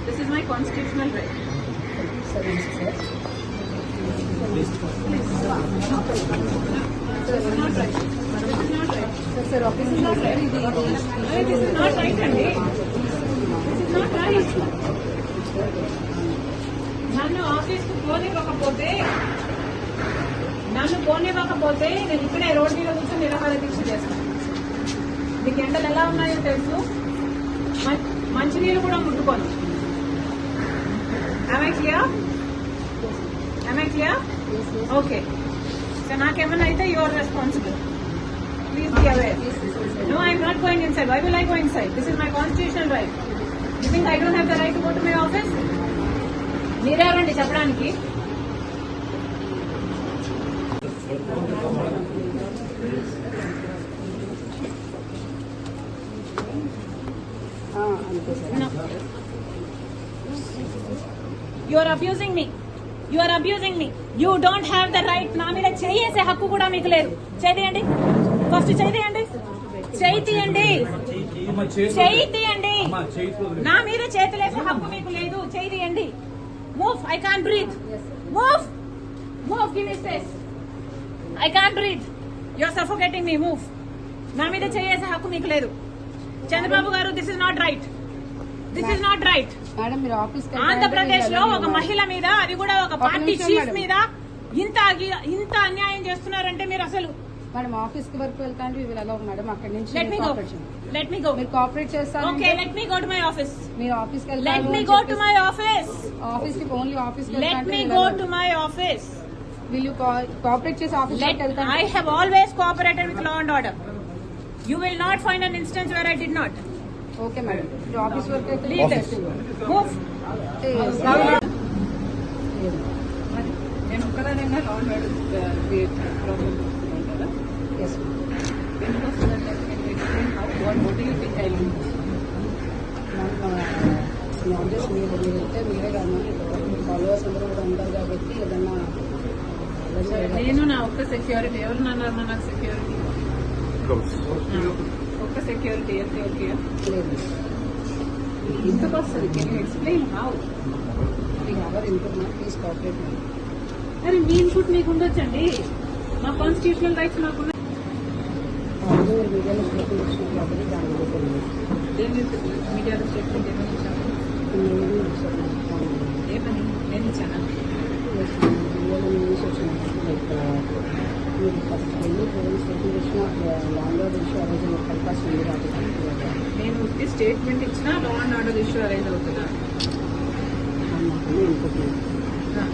This is my constitutional right. This is not right. This is not right. Sir, office is not right. This is not right, Andy. This is not right. నన్ను ఆఫీస్కు పోనివ్వకపోతే నేను ఇక్కడే road మీద కూర్చొని నిరాహార దీక్ష చేస్తాను. మీకు ఎండలు ఎలా ఉన్నాయో తెలుసు. మంచినీళ్ళు కూడా ముట్టుకోను. Am I clear? Okay. So నాకేమన్నా అయితే you are responsible. Please be aware. No, I am not going inside. Why will I go inside? This is my constitutional right. You think I don't have the right to go to my office? మీరెవరండి చెప్పడానికి? No. You are abusing me. You don't have the right. నా మీద చేసే హక్కు కూడా మీకు లేదు. చేయండి. First చేయండి. నా మీద చేతులేసే హక్కు మీకు లేదు. చేయండి. Move. I can't breathe. Move. Give me space. I can't breathe. You are suffocating me. Move. నా మీద చేసే హక్కు మీకు లేదు. చంద్రబాబు గారు, this is not right. Andhra Pradesh లో ఒక మహిళ మీద, అది కూడా ఒక పార్టీ చీఫ్ మీద ఇంత అన్యాయం చేస్తున్నారంటే మీరు అసలు. మేడం ఆఫీస్ కి వరకు వెళ్తాంటే మేడం అక్కడి నుంచి Let me go. మీరు కోఆపరేట్ చేస్తారు. Okay, let me go to my office. మీరు ఆఫీస్ కి వెళ్తారు. Let me go to my office. Office కి ఓన్లీ ఆఫీస్ కి Let me go to my office. Will you cooperate చేసి ఆఫీస్ కి వెళ్తారు? I have always cooperated with law and order. You will not find an instance where I did not. Okay madam. Office work అయితే Leave this. Move. నేను ఒక్కదానే law and order problem ఉంటారా? yes ఎందుకు వస్తుందంటే what do you think I will do? మీరే కానీ followers అందరూ కూడా ఉంటారు కాబట్టి ఏదన్నా నేను నా ఒక్క సెక్యూరిటీ ఎవరు నన్నారు? నాకు సెక్యూరిటీ ఒక్క సెక్యూరిటీ ఎంత ఓకే లేదు. ఇంతకు వస్తుంది. Can you explain how? ఎవరు ఇన్పుట్ ప్లీజ్ కోఆపరేట్. అరే మీ ఇన్పుట్ మీకు ఉండొచ్చండి. మా కాన్స్టిట్యూషనల్ రైట్స్ మాకు మీడియాలో స్టేట్మెంట్ ఇచ్చిన కాబట్టి దాని మీడియాలో స్టేట్మెంట్ ఏమని ఇచ్చాను? ఏమని నేను ఇచ్చాను? మీడియాలో న్యూస్ వచ్చినప్పుడు లైక్ మీరు ఫస్ట్ వెళ్ళి స్టేట్మెంట్ ఇచ్చిన లాంగ్ ఆర్డర్ ఇష్యూ అరేంజ్ అవకాశం ఉంది కాబట్టి నేను స్టేట్మెంట్ ఇచ్చినా law and order issue arrange అవుతున్నా. ఇన్పుట్